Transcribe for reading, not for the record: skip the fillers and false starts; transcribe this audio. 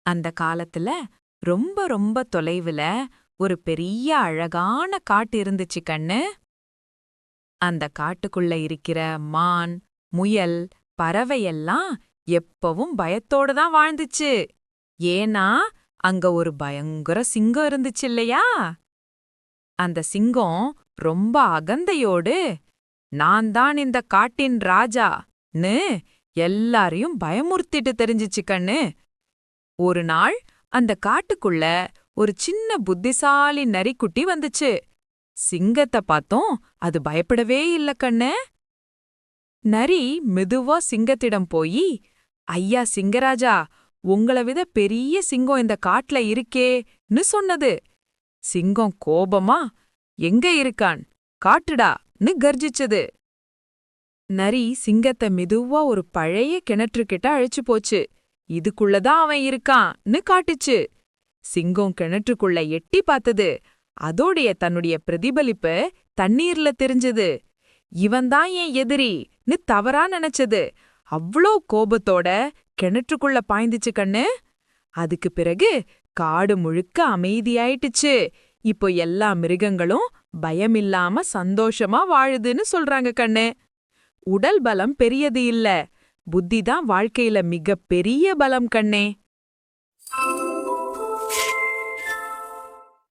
அந்த காலத்துல ரொம்ப ரொம்ப தொலைவுல ஒரு பெரிய அழகான காட்டு இருந்துச்சு கண்ணு. அந்த காட்டுக்குள்ள இருக்கிற மான், முயல், பறவையெல்லாம் எப்பவும் பயத்தோட தான் வாழ்ந்துச்சு. ஏன்னா அங்க ஒரு பயங்கர சிங்கம் இருந்துச்சு இல்லையா? அந்த சிங்கம் ரொம்ப அகந்தையோடு நான் தான் இந்த காட்டின் ராஜான்னு எல்லாரையும் பயமுறுத்திட்டு தெரிஞ்சுச்சு கண்ணு. ஒரு நாள் அந்த காட்டுக்குள்ள ஒரு சின்ன புத்திசாலி நரிக்குட்டி வந்துச்சு. சிங்கத்த பார்த்தோம், அது பயப்படவே இல்ல கண்ணு. நரி மெதுவா சிங்கத்திடம் போய், ஐயா சிங்கராஜா, உங்கள விட பெரிய சிங்கம் இந்த காட்டுல இருக்கேன்னு சொன்னது. சிங்கம் கோபமா, எங்க இருக்கான் காட்டுடான்னு கர்ஜிச்சது. நரி சிங்கத்த மெதுவா ஒரு பழைய கிணற்றுக்கிட்ட அழைச்சு போச்சு. இதுக்குள்ளதான் அவன் இருக்கான்னு காட்டுச்சு. சிங்கம் கிணற்றுக்குள்ள எட்டி பார்த்தது. அதோடைய தன்னுடைய பிரதிபலிப்பு தண்ணீர்ல தெரிஞ்சது. இவன்தான் என் எதிரின்னு தவறா நினைச்சது. அவ்ளோ கோபத்தோட கிணற்றுக்குள்ள பாய்ந்துச்சு கண்ணு. அதுக்கு பிறகு காடு முழுக்க அமைதியாயிட்டுச்சு. இப்போ எல்லா மிருகங்களும் பயமில்லாம சந்தோஷமா வாழுதுன்னு சொல்றாங்க கண்ணு. உடல் பலம் பெரியது இல்ல, புத்திதான் வாழ்க்கையில மிகப் பெரிய பலம் கண்ணே.